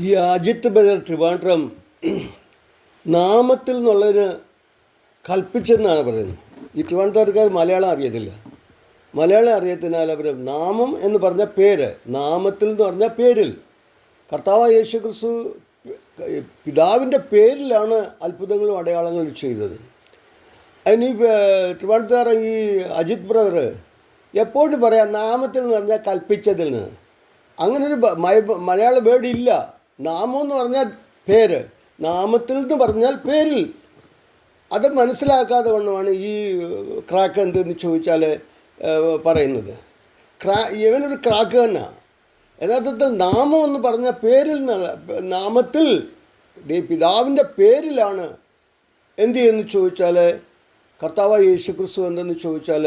ഈ അജിത്ത് ബദർ ട്രിവാൻഡ്രം നാമത്തിൽ എന്നുള്ളതിന് കൽപ്പിച്ചെന്നാണ് പറയുന്നത്. ഈ ട്രിവാൻഡ്രക്കാർ മലയാളം അറിയത്തില്ല. മലയാളം അറിയത്തിനാൽ അവർ നാമം എന്ന് പറഞ്ഞ പേര്, നാമത്തിൽ എന്ന് പറഞ്ഞ പേരിൽ, കർത്താവായ യേശു ക്രിസ്തു പിതാവിൻ്റെ പേരിലാണ് അത്ഭുതങ്ങളും അടയാളങ്ങളും ചെയ്തത്. അതിന് ട്രിവാൻഡ്രം ഈ അജിത് ബ്രദർ എപ്പോഴും പറയാം നാമത്തിൽ എന്ന് പറഞ്ഞാൽ കൽപ്പിച്ചതിൽ നിന്ന്. അങ്ങനൊരു മലയാള വേർഡ് ഇല്ല. നാമം എന്ന് പറഞ്ഞാൽ പേര്, നാമത്തിൽ എന്ന് പറഞ്ഞാൽ പേരിൽ. അത് മനസ്സിലാക്കാതെ വണ്ണമാണ് ഈ ക്രാക്ക് എന്തെന്ന് ചോദിച്ചാൽ പറയുന്നത്. ഇവനൊരു ക്രാക്ക് തന്നെ. യഥാർത്ഥത്തിൽ നാമം എന്ന് പറഞ്ഞാൽ പേരിൽ നിന്നുള്ള, നാമത്തിൽ പിതാവിൻ്റെ പേരിലാണ് എന്ത് ചെയ്യുന്നു ചോദിച്ചാൽ കർത്താവായ യേശു ക്രിസ്തു എന്തെന്ന് ചോദിച്ചാൽ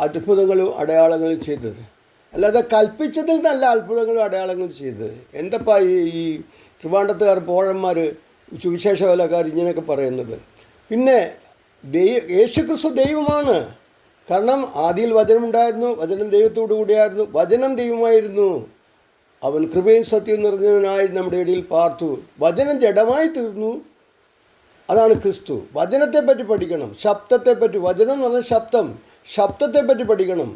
അത്ഭുതങ്ങളും അടയാളങ്ങളും ചെയ്തത്. അല്ലാതെ കൽപ്പിച്ചതിൽ നല്ല അത്ഭുതങ്ങളും അടയാളങ്ങളും ചെയ്തത്. എന്തപ്പാ ഈ ട്രിവാൻഡ്രത്തുകാർ പോഴന്മാർ സുവിശേഷ വേലക്കാർ ഇങ്ങനെയൊക്കെ പറയുന്നത്. പിന്നെ യേശു ക്രിസ്തു ദൈവമാണ്. കാരണം ആദിയിൽ വചനമുണ്ടായിരുന്നു, വചനം ദൈവത്തോടു കൂടിയായിരുന്നു, വചനം ദൈവമായിരുന്നു, അവൻ കൃപയും സത്യം നിറഞ്ഞവനായി നമ്മുടെ ഇടയിൽ പാർത്തു, വചനം ജഡമായി തീർന്നു, അതാണ് ക്രിസ്തു. വചനത്തെപ്പറ്റി പഠിക്കണം, ശബ്ദത്തെപ്പറ്റി. വചനം എന്ന് പറഞ്ഞാൽ ശബ്ദം, ശബ്ദത്തെപ്പറ്റി പഠിക്കണം.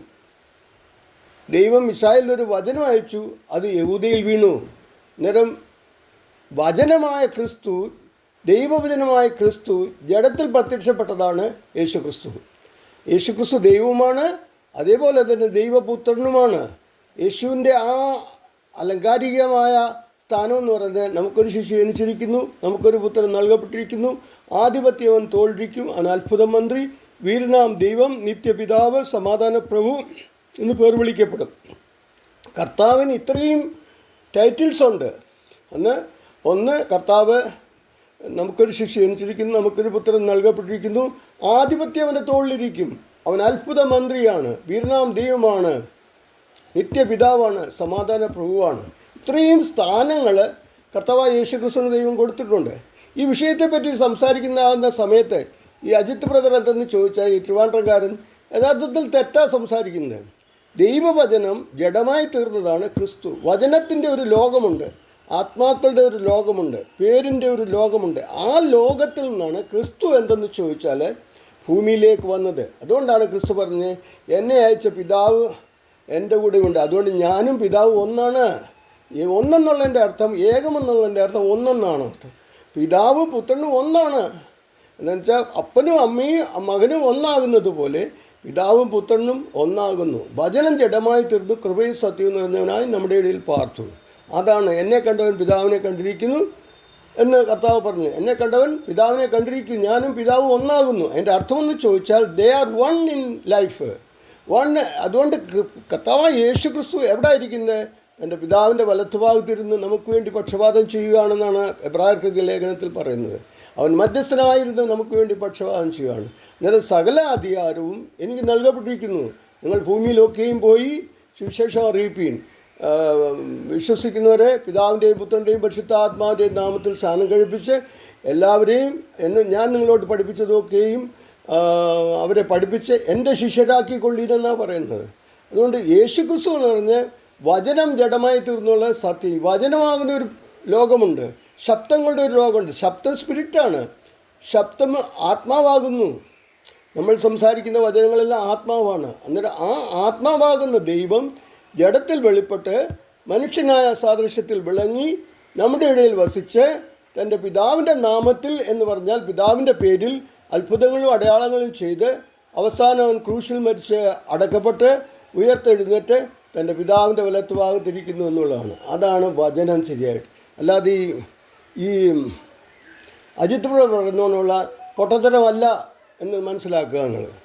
ദൈവം ഇസ്രായേലിലൊരു വചനം അയച്ചു, അത് യഹൂദയിൽ വീണു. അന്നേരം വചനമായ ക്രിസ്തു, ദൈവവചനമായ ക്രിസ്തു ജഡത്തിൽ പ്രത്യക്ഷപ്പെട്ടതാണ് യേശു ക്രിസ്തു. യേശു ക്രിസ്തു ദൈവവുമാണ്, അതേപോലെ തന്നെ ദൈവപുത്രനുമാണ്. യേശുവിൻ്റെ ആ അലങ്കാരികമായ സ്ഥാനം എന്ന് പറയുന്നത്, നമുക്കൊരു ശിശു ജനിച്ചിരിക്കുന്നു, നമുക്കൊരു പുത്രൻ നൽകപ്പെട്ടിരിക്കുന്നു, ആധിപത്യം അവൻ തോൽപ്പിക്കും, അവൻ അത്ഭുത മന്ത്രി, വീരനാം ദൈവം, നിത്യപിതാവ്, സമാധാന പ്രഭു എന്ന് പേർ വിളിക്കപ്പെടും. കർത്താവിന് ഇത്രയും ടൈറ്റിൽസ് ഉണ്ട്. ഒന്ന് കർത്താവ്, നമുക്കൊരു ശിശു ജനിച്ചിരിക്കുന്നു, നമുക്കൊരു പുത്രൻ നൽകപ്പെട്ടിരിക്കുന്നു, ആധിപത്യം അവൻ്റെ തോളിലിരിക്കും, അവൻ അത്ഭുത മന്ത്രിയാണ്, വീരനാം ദൈവമാണ്, നിത്യപിതാവാണ്, സമാധാന പ്രഭുവാണ്. ഇത്രയും സ്ഥാനങ്ങൾ കർത്താവായ യേശു ക്രിസ്തുവിന് ദൈവം കൊടുത്തിട്ടുണ്ട്. ഈ വിഷയത്തെപ്പറ്റി സംസാരിക്കുന്ന സമയത്ത് ഈ അജിത് ബ്രദർ എന്തെന്ന് ചോദിച്ചാൽ ഈ ട്രിവാൻഡ്രംകാരൻ യഥാർത്ഥത്തിൽ തെറ്റാ സംസാരിക്കുന്നത്. ദൈവവചനം ജഡമായി തീർന്നതാണ് ക്രിസ്തു. വചനത്തിൻ്റെ ഒരു ലോകമുണ്ട്, ആത്മാക്കളുടെ ഒരു ലോകമുണ്ട്, പേരിൻ്റെ ഒരു ലോകമുണ്ട്. ആ ലോകത്തിൽ നിന്നാണ് ക്രിസ്തു എന്തെന്ന് ചോദിച്ചാൽ ഭൂമിയിലേക്ക് വന്നത്. അതുകൊണ്ടാണ് ക്രിസ്തു പറഞ്ഞത്, എന്നെ അയച്ച പിതാവ് എൻ്റെ കൂടെ ഉണ്ട്, അതുകൊണ്ട് ഞാനും പിതാവ് ഒന്നാണ്. ഒന്നെന്നുള്ളതിൻ്റെ അർത്ഥം, ഏകമെന്നുള്ളതിൻ്റെ അർത്ഥം ഒന്നെന്നാണ് അർത്ഥം. പിതാവ് പുത്രനും ഒന്നാണ്. എന്നു വെച്ചാൽ അപ്പനും അമ്മയും മകനും ഒന്നാകുന്നത് പോലെ പിതാവും പുത്രനും ഒന്നാകുന്നു. വചനം ജഡമായി തീർന്നു, കൃപയും സത്യവും നിറഞ്ഞവനായി നമ്മുടെ ഇടയിൽ പാർത്തു. അതാണ് എന്നെ കണ്ടവൻ പിതാവിനെ കണ്ടിരിക്കുന്നു എന്ന് കർത്താവ് പറഞ്ഞു. എന്നെ കണ്ടവൻ പിതാവിനെ കണ്ടിരിക്കും, ഞാനും പിതാവും ഒന്നാകുന്നു. അതിൻ്റെ അർത്ഥമെന്ന് ചോദിച്ചാൽ they are one in life, one. അതുകൊണ്ട് കർത്താവായ യേശു ക്രിസ്തു എവിടെ ഇരിക്കുന്നത്? എൻ്റെ പിതാവിൻ്റെ വലത്തുഭാഗത്തിരുന്ന് നമുക്ക് വേണ്ടി പക്ഷപാതം ചെയ്യുകയാണെന്നാണ് എബ്രായർക്കെഴുതിയ ലേഖനത്തിൽ പറയുന്നത്. അവൻ മധ്യസ്ഥനായിരുന്നു നമുക്ക് വേണ്ടി പക്ഷപാതം ചെയ്യുകയാണ്. അന്നേരം സകല അധികാരവും എനിക്ക് നൽകപ്പെട്ടിരിക്കുന്നു. നിങ്ങൾ ഭൂമിയിലൊക്കെയും പോയി സുവിശേഷം അറിയിപ്പീൻ. വിശ്വസിക്കുന്നവരെ പിതാവിൻ്റെയും പുത്രൻ്റെയും പരിശുദ്ധാത്മാവിൻ്റെയും നാമത്തിൽ സ്നാനം കഴിപ്പിച്ച് എല്ലാവരെയും ഞാൻ നിങ്ങളോട് പഠിപ്പിച്ചതൊക്കെയും അവരെ പഠിപ്പിച്ച് എൻ്റെ ശിഷ്യരാക്കിക്കൊള്ളിരെന്നാണ് പറയുന്നത്. അതുകൊണ്ട് യേശു ക്രിസ്തു എന്ന് പറഞ്ഞ് വചനം ജഡമായി തീർന്നുള്ള സത്യം, വചനമാകുന്ന ഒരു ലോകമുണ്ട്, ശബ്ദങ്ങളുടെ ഒരു ലോകമുണ്ട്. ശബ്ദം സ്പിരിറ്റാണ്, ശബ്ദം ആത്മാവാകുന്നു. നമ്മൾ സംസാരിക്കുന്ന വചനങ്ങളെല്ലാം ആത്മാവാണ്. അന്നേരം ആ ആത്മാവാകുന്ന ദൈവം ജഡത്തിൽ വെളിപ്പെട്ട് മനുഷ്യനായ സാദൃശ്യത്തിൽ വിളങ്ങി നമ്മുടെ ഇടയിൽ വസിച്ച് തൻ്റെ പിതാവിൻ്റെ നാമത്തിൽ എന്ന് പറഞ്ഞാൽ പിതാവിൻ്റെ പേരിൽ അത്ഭുതങ്ങളും അടയാളങ്ങളും ചെയ്ത് അവസാനം അവൻ ക്രൂശിൽ മരിച്ച് അടക്കപ്പെട്ട് ഉയർത്തെഴുന്നേറ്റ് തൻ്റെ പിതാവിൻ്റെ വലത്തുഭാഗത്തിരിക്കുന്നു എന്നുള്ളതാണ്. അതാണ് വചനം ശരിയായിട്ട്. അല്ലാതെ ഈ അജിത് പറയുന്നതിനുള്ള പൊട്ടത്തരമല്ല എന്ന് മനസ്സിലാക്കുക എന്നുള്ളത്.